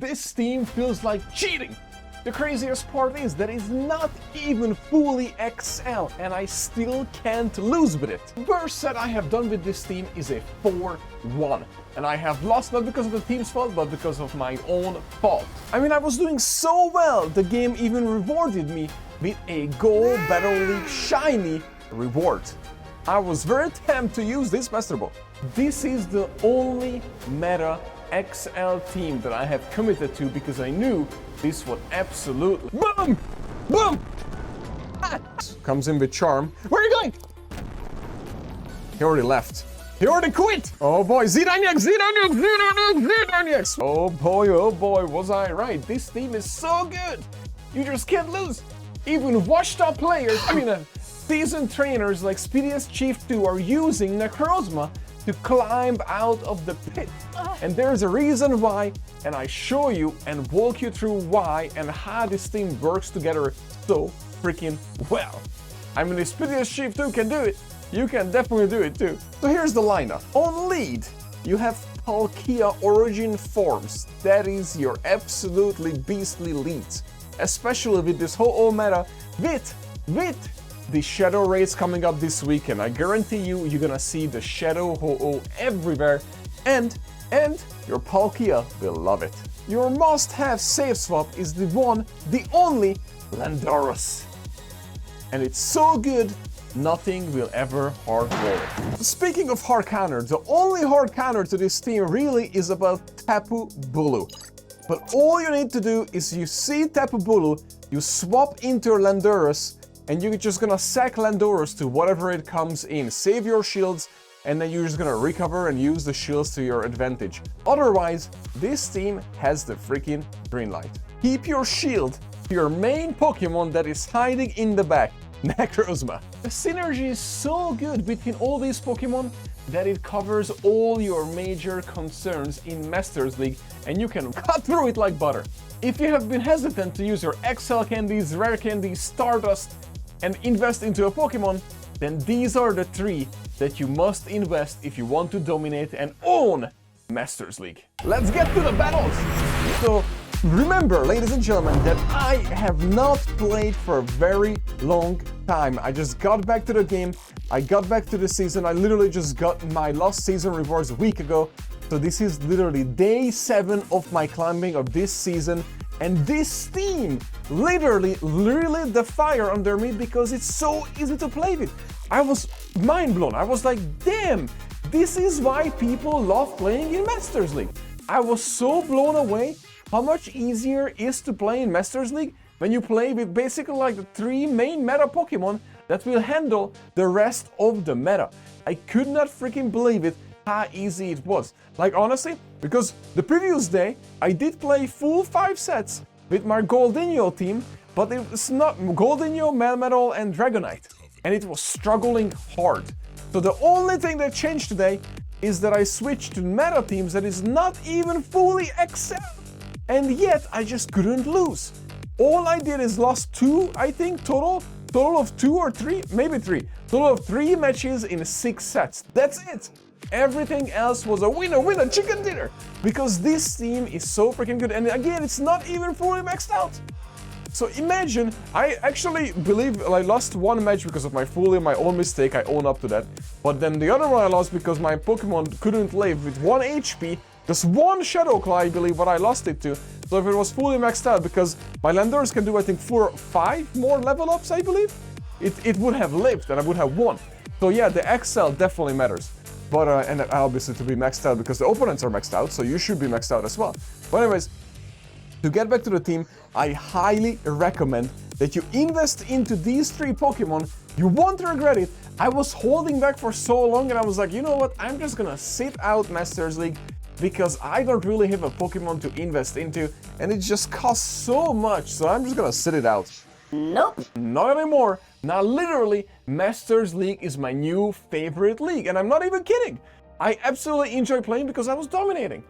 this team feels like cheating. The craziest part is that it's not even fully XL and I still can't lose with it. The worst set I have done with this team is a 4-1. And I have lost not because of the team's fault, but because of my own fault. I mean, I was doing so well, the game even rewarded me with a GO Battle League shiny reward. I was very tempted to use this Master Ball. This is the only meta XL team that I have committed to because I knew this would absolutely boom, boom. Comes in with charm. Where are you going? He already left. He already quit. Oh boy, Zygarde, Oh boy, was I right? This team is so good. You just can't lose. Even washed up players, seasoned trainers like Speediest Chief 2 are using Necrozma to climb out of the pit. And there's a reason why, and I show you and walk you through why and how this team works together so freaking well. I mean, if Speediest Chief 2 can do it, you can definitely do it too. So here's the lineup. On lead, you have Palkia Origin Forms. That is your absolutely beastly lead. Especially with this whole meta, with the Shadow Raids coming up this weekend. I guarantee you're gonna see the Shadow Ho-Oh everywhere, and your Palkia will love it. Your must-have save swap is the only Landorus. And it's so good, nothing will ever hard roll it. Speaking of hard counter, the only hard counter to this team really is about Tapu Bulu. But all you need to do is you see Tapu Bulu, you swap into your Landorus, and you're just gonna sack Landorus to whatever it comes in. Save your shields, and then you're just gonna recover and use the shields to your advantage. Otherwise, this team has the freaking green light. Keep your shield to your main Pokemon that is hiding in the back, Necrozma. The synergy is so good between all these Pokemon that it covers all your major concerns in Masters League, and you can cut through it like butter. If you have been hesitant to use your XL candies, rare candies, Stardust, and invest into a Pokemon, then these are the 3 that you must invest if you want to dominate and own Masters League. Let's get to the battles! So remember, ladies and gentlemen, that I have not played for a very long time. I just got back to the game, I got back to the season, I literally just got my last season rewards a week ago. So this is literally day 7 of my climbing of this season. And this team literally lit the fire under me because it's so easy to play with. I was mind blown. I was like, damn, this is why people love playing in Masters League. I was so blown away how much easier it is to play in Masters League when you play with basically like the 3 main meta Pokemon that will handle the rest of the meta. I could not freaking believe it how easy it was. Like honestly, because the previous day I did play full 5 sets with my Goldinho team, but it was not Goldinho, Melmetal, and Dragonite, and it was struggling hard. So the only thing that changed today is that I switched to meta teams that is not even fully XL, and yet I just couldn't lose. All I did is lost 2, I think, total of 2 or 3, maybe 3. Total of 3 matches in 6 sets. That's it. Everything else was a winner, chicken dinner. Because this team is so freaking good. And again, it's not even fully maxed out. So imagine, I actually believe I lost 1 match because of my own mistake. I own up to that. But then the other one I lost because my Pokemon couldn't live with 1 HP. Just 1 Shadow Claw, I believe, what I lost it to. So if it was fully maxed out, because my Landorus can do, I think, 4 or 5 more level ups, I believe, it would have lived and I would have won. So yeah, the XL definitely matters. But, and obviously to be maxed out because the opponents are maxed out, so you should be maxed out as well. But anyways, to get back to the team, I highly recommend that you invest into these 3 Pokemon. You won't regret it. I was holding back for so long and I was like, you know what, I'm just gonna sit out Masters League because I don't really have a Pokemon to invest into and it just costs so much, so I'm just gonna sit it out. Nope. Not anymore. Now literally, Masters League is my new favorite league, and I'm not even kidding. I absolutely enjoy playing because I was dominating.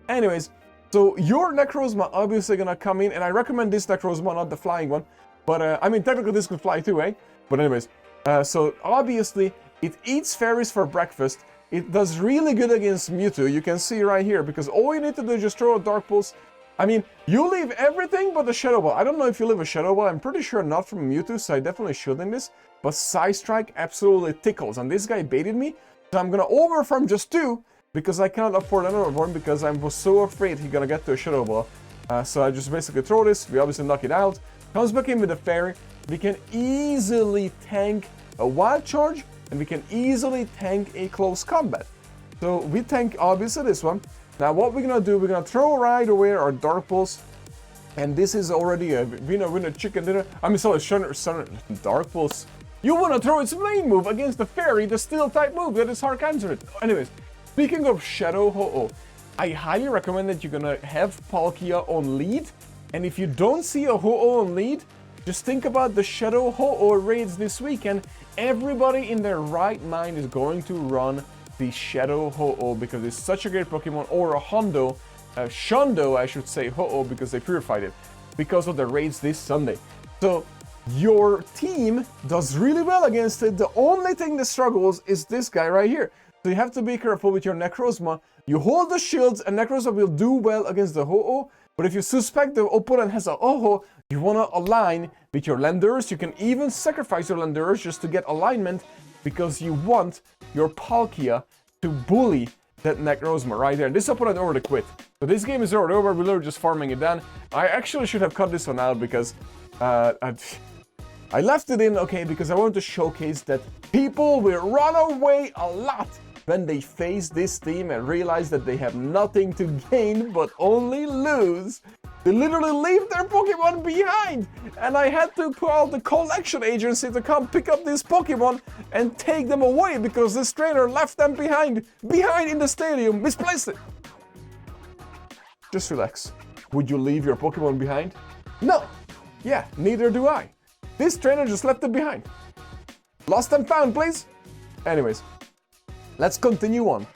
Anyways, so your Necrozma obviously gonna come in, and I recommend this Necrozma, not the flying one. But I mean, technically this could fly too, eh? But anyways, so obviously it eats fairies for breakfast. It does really good against Mewtwo. You can see right here, because all you need to do is just throw a Dark Pulse, I mean, you leave everything but the Shadow Ball. I don't know if you leave a Shadow Ball. I'm pretty sure not from Mewtwo, so I definitely shielding this. But Side Strike absolutely tickles. And this guy baited me, so I'm gonna overfarm just 2, because I cannot afford another one, because I was so afraid he's gonna get to a Shadow Ball. So I just basically throw this, we obviously knock it out. Comes back in with the Fairy. We can easily tank a Wild Charge, and we can easily tank a Close Combat. So we tank obviously this one. Now what we're gonna do, we're gonna throw right away our Dark Pulse. And this is already a winner chicken dinner. I mean, sorry, Dark Pulse. You wanna throw its main move against the Fairy, the Steel type move that is hard countered. Anyways, speaking of Shadow Ho-Oh, I highly recommend that you're gonna have Palkia on lead. And if you don't see a Ho-Oh on lead, just think about the Shadow Ho-Oh raids this weekend. Everybody in their right mind is going to run the Shadow Ho-Oh because it's such a great Pokemon, or a Shondo, I should say, Ho-Oh, because they purified it, because of the raids this Sunday. So your team does really well against it. The only thing that struggles is this guy right here. So you have to be careful with your Necrozma. You hold the shields, and Necrozma will do well against the Ho-Oh. But if you suspect the opponent has a Ho-Oh, you want to align with your Landorus. You can even sacrifice your Landorus just to get alignment, because you want your Palkia to bully that Necrozma right there. This opponent already quit. So this game is already over. We're literally just farming it down. I actually should have cut this one out because I left it in, okay, because I wanted to showcase that people will run away a lot when they face this team and realize that they have nothing to gain but only lose. They literally leave their Pokemon behind, and I had to call the collection agency to come pick up this Pokemon and take them away because this trainer left them behind in the stadium, misplaced it. Just relax. Would you leave your Pokemon behind? No. Yeah, neither do I. This trainer just left it behind. Lost and found, please. Anyways, let's continue on.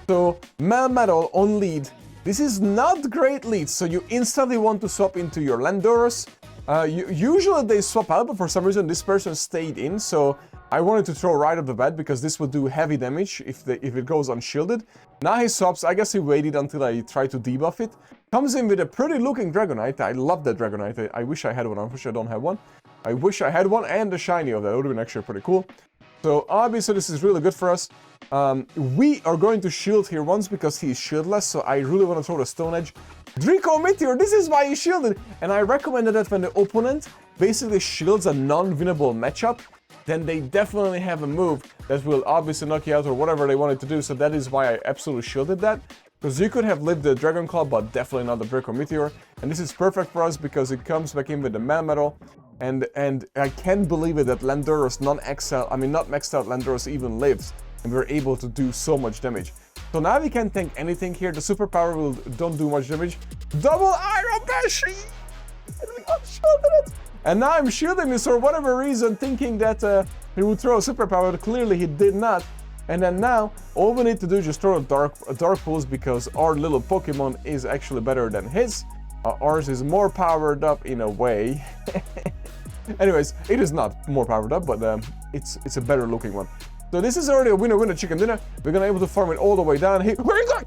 So, Melmetal on lead. This is not great lead, so you instantly want to swap into your Landorus. Usually they swap out, but for some reason this person stayed in, so I wanted to throw right off the bat because this would do heavy damage if it goes unshielded. Now he swaps. I guess he waited until I tried to debuff it. Comes in with a pretty looking Dragonite. I love that Dragonite. I wish I had one. I wish I don't have one. I wish I had one, and the shiny of that. That would have been actually pretty cool. So obviously this is really good for us. We are going to shield here once because he is shieldless, so I really want to throw the Stone Edge. Draco Meteor, this is why he shielded, and I recommended that when the opponent basically shields a non-winnable matchup, then they definitely have a move that will obviously knock you out or whatever they wanted to do, so that is why I absolutely shielded that. Because you could have lived the Dragon Claw, but definitely not the Draco Meteor, and this is perfect for us because it comes back in with the Melmetal. And I can't believe it that Landorus not maxed out Landorus even lives, and we're able to do so much damage. So now we can't tank anything here. The superpower don't do much damage. Double Iron Bashi! And we got shielded it! And now I'm shielding this for whatever reason, thinking that he would throw a superpower, but clearly he did not. And then now, all we need to do is just throw a Dark Pulse because our little Pokemon is actually better than his. Ours is more powered up in a way. Anyways, it is not more powered up, but it's a better looking one. So this is already a winner chicken dinner. We're gonna be able to farm it all the way down here. Where are you going?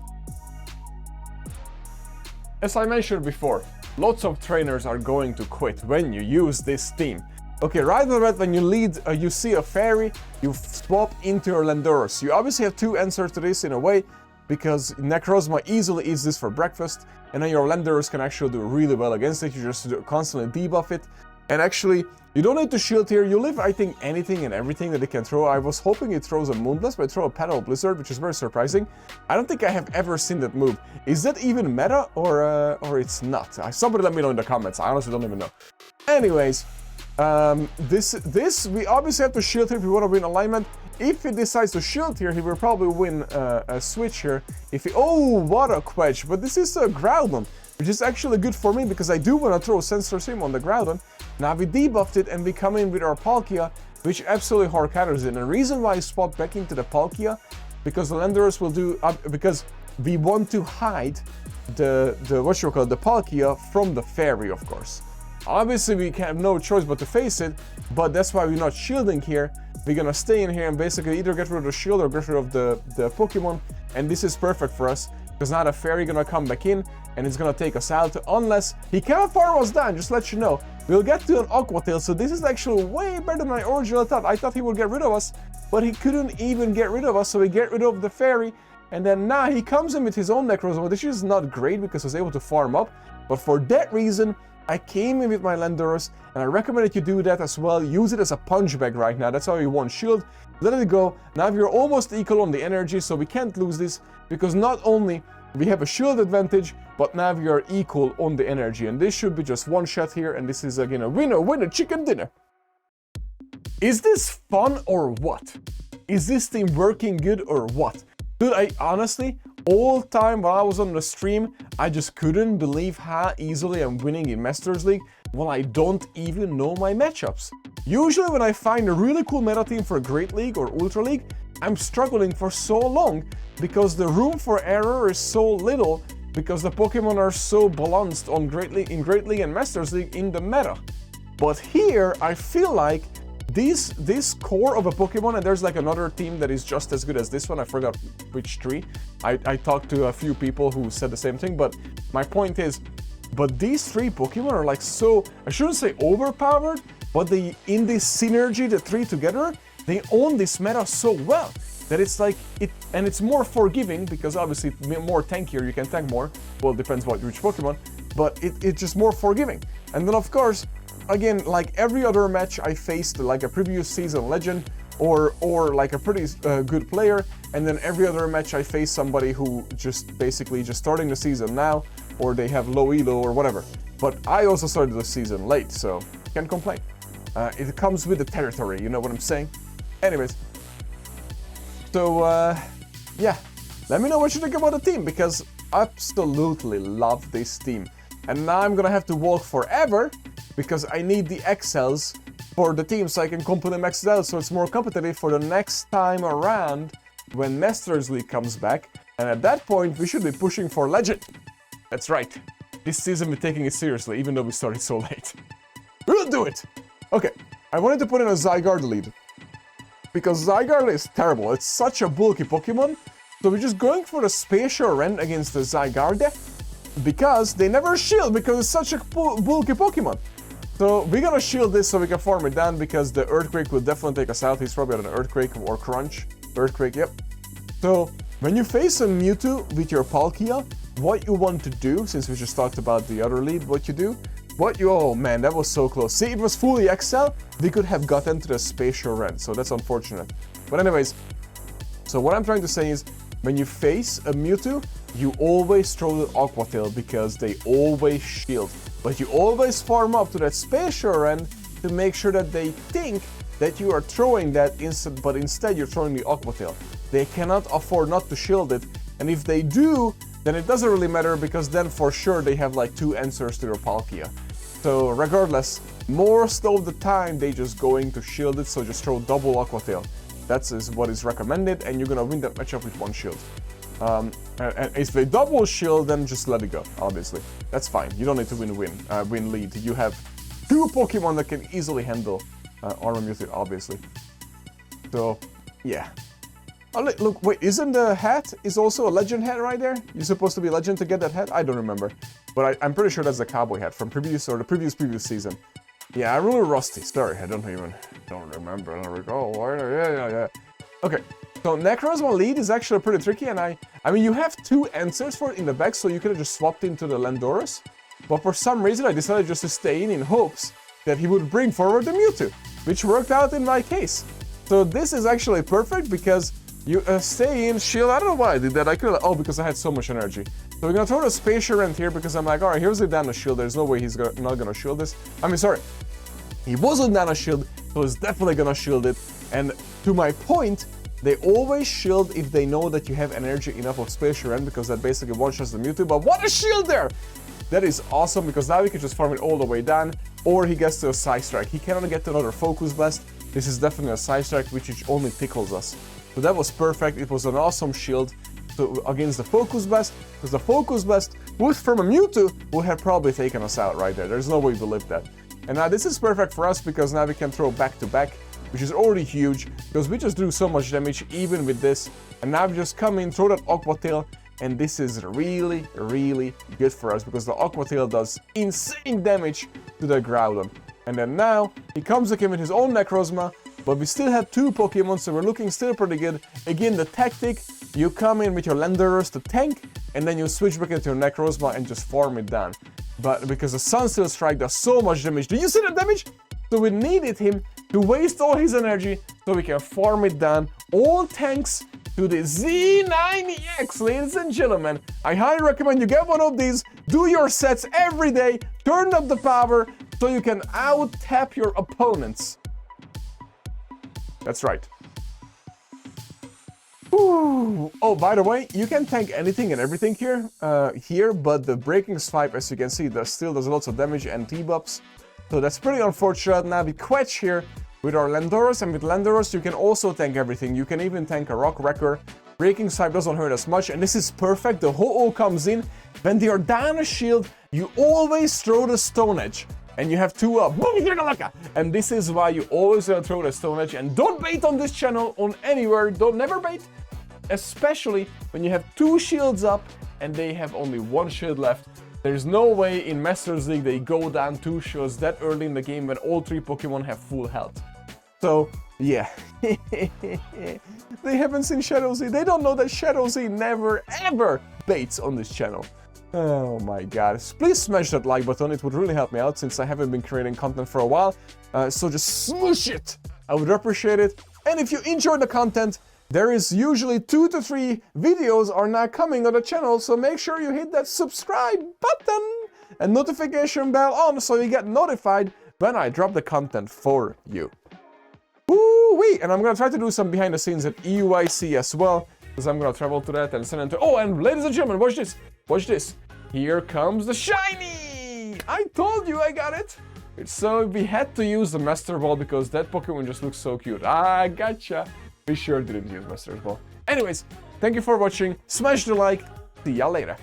As I mentioned before, lots of trainers are going to quit when you use this team. Okay, right off the bat, when you lead, you see a Fairy, you swap into your Landorus. You obviously have two answers to this in a way, because Necrozma easily eats this for breakfast, and then your Landorus can actually do really well against it. You just constantly debuff it. And actually, you don't need to shield here. You leave, I think, anything and everything that it can throw. I was hoping it throws a Moonblast, but it throws a Petal Blizzard, which is very surprising. I don't think I have ever seen that move. Is that even meta, or it's not? Somebody let me know in the comments. I honestly don't even know. Anyways, we obviously have to shield here if we want to win alignment. If he decides to shield here, he will probably win a switch here. Oh, what a quetch! But this is a Groudon, which is actually good for me because I do want to throw Sandsear on the Groudon. Now we debuffed it and we come in with our Palkia, which absolutely hard counters it. And the reason why I swap back into the Palkia, because the Landorus will do, because we want to hide the Palkia from the Fairy, of course. Obviously we have no choice but to face it, but that's why we're not shielding here. We're gonna stay in here and basically either get rid of the shield or get rid of the Pokemon, and this is perfect for us because now the fairy gonna come back in and it's gonna take us out, unless he cannot farm us down, just let you know. We'll get to an Aqua Tail, so this is actually way better than my original thought. I thought he would get rid of us, but he couldn't even get rid of us, so we get rid of the fairy, and then now he comes in with his own Necrozma, which is not great because I was able to farm up, but for that reason, I came in with my Landorus, and I recommend that you do that as well. Use it as a punch bag right now, that's how you want shield. Let it go. Now we're almost equal on the energy, so we can't lose this, because not only we have a shield advantage, but now we are equal on the energy, and this should be just one shot here, and this is again a winner chicken dinner. Is this fun or what? Is this team working good or what? Dude, I honestly, all time while I was on the stream, I just couldn't believe how easily I'm winning in Masters League while I don't even know my matchups. Usually when I find a really cool meta team for Great League or Ultra League, I'm struggling for so long because the room for error is so little, because the Pokemon are so balanced on Great League and Masters League in the meta. But here, I feel like this core of a Pokemon, and there's like another team that is just as good as this one, I forgot which tree. I talked to a few people who said the same thing, but my point is, but these three Pokemon are like so, I shouldn't say overpowered, but in this synergy, the three together, they own this meta so well that it's like, and it's more forgiving, because obviously more tankier, you can tank more, well, it depends what which Pokemon, but it's just more forgiving. And then of course, again, like every other match I faced like a previous season legend or like a pretty good player, and then every other match I faced somebody who just basically just starting the season now, or they have low elo or whatever. But I also started the season late, so can't complain. It comes with the territory, you know what I'm saying? Anyways, so yeah, let me know what you think about the team, because I absolutely love this team. And now I'm gonna have to walk forever, because I need the XLs for the team so I can complete them XL, so it's more competitive for the next time around when Masters League comes back. And at that point, we should be pushing for Legend. That's right. This season we're taking it seriously, even though we started so late. We'll do it! Okay, I wanted to put in a Zygarde lead, because Zygarde is terrible. It's such a bulky Pokemon, so we're just going for the Spacial Rend against the Zygarde, because they never shield, because it's such a bulky Pokemon. So we're gonna shield this so we can farm it down, because the Earthquake will definitely take us out. He's probably at an Earthquake or Crunch. Earthquake, yep. So when you face a Mewtwo with your Palkia, what you want to do, since we just talked about the other lead, oh man, that was so close. See, it was fully XL, we could have gotten to the Spacial Rend, so that's unfortunate. But anyways, so what I'm trying to say is, when you face a Mewtwo, you always throw the Aqua Tail, because they always shield. But you always farm up to that Spacial Rend to make sure that they think that you are throwing that but instead you're throwing the Aqua Tail. They cannot afford not to shield it, and if they do, then it doesn't really matter, because then for sure they have like 2 answers to their Palkia. So regardless, most of the time they just going to shield it, so just throw double Aqua Tail. That is what is recommended, and you're gonna win that matchup with 1 shield. And if they double shield, then just let it go, obviously. That's fine, you don't need to win lead. You have 2 Pokemon that can easily handle Armor Mewtwo, obviously. So, yeah. Oh, look, wait, isn't the hat is also a legend hat right there? You're supposed to be legend to get that hat? I don't remember. But I'm pretty sure that's the cowboy hat from the previous season. Yeah, I'm really rusty. Sorry, I don't remember. I don't recall. Yeah. Okay, so Necrozma lead is actually pretty tricky, and I mean, you have 2 answers for it in the back, so you could have just swapped into the Landorus. But for some reason, I decided just to stay in hopes that he would bring forward the Mewtwo, which worked out in my case. So this is actually perfect, because you stay in, shield. I don't know why I did that. I could have, because I had so much energy. So we're gonna throw the Spacial Rend here, because I'm like, alright, here's the Nano Shield. There's no way he's not gonna shield this. I mean, sorry. He wasn't Nano Shield, so he's definitely gonna shield it. And to my point, they always shield if they know that you have energy enough of Spacial Rend, because that basically one-shots the Mewtwo. But what a shield there! That is awesome, because now we can just farm it all the way down, or he gets to a Side Strike. He cannot get to another Focus Blast. This is definitely a Side Strike, which only tickles us. So that was perfect. It was an awesome shield against the Focus Blast, because the Focus Blast from a Mewtwo would have probably taken us out right there. There's no way we lived that. And now this is perfect for us, because now we can throw back to back, which is already huge, because we just do so much damage even with this. And now we just come in, throw that Aqua Tail, and this is really, really good for us because the Aqua Tail does insane damage to the Groudon. And then now, he comes again with his own Necrozma, but we still have 2 Pokemon, so we're looking still pretty good. Again, the tactic, you come in with your Landorus to tank, and then you switch back into your Necrozma and just farm it down. But because the Sunsteel strike does so much damage, do you see the damage? So we needed him to waste all his energy so we can farm it down. All thanks to the Z9EX, ladies and gentlemen. I highly recommend you get one of these, do your sets every day, turn up the power so you can out-tap your opponents. That's right. Ooh. Oh, by the way, you can tank anything and everything here, but the Breaking Swipe, as you can see, still does lots of damage and debuffs. So that's pretty unfortunate. Now we quetch here with our Landorus, and with Landorus you can also tank everything. You can even tank a Rock Wrecker. Breaking Swipe doesn't hurt as much, and this is perfect. The Ho-Oh comes in. When they are down a shield, you always throw the Stone Edge. And you have 2 up. And this is why you always throw the Stone Edge. And don't bait on this channel, on anywhere. Never bait. Especially when you have 2 shields up and they have only 1 shield left. There's no way in Masters League they go down 2 shields that early in the game when all 3 Pokemon have full health. So, yeah. They haven't seen Shadow Z. They don't know that Shadow Z never ever baits on this channel. Oh my god. Please smash that like button, it would really help me out since I haven't been creating content for a while. So just smush it! I would appreciate it. And if you enjoyed the content, there is usually 2 to 3 videos are now coming on the channel, so make sure you hit that subscribe button and notification bell on so you get notified when I drop the content for you. Woo-wee! And I'm gonna try to do some behind the scenes at EUIC as well, because I'm gonna travel to that and send it to... Oh, and ladies and gentlemen, watch this! Watch this! Here comes the shiny! I told you I got it! So we had to use the Master Ball because that Pokemon just looks so cute. I gotcha! We sure didn't use Master Ball. Anyways, thank you for watching, smash the like, see ya later.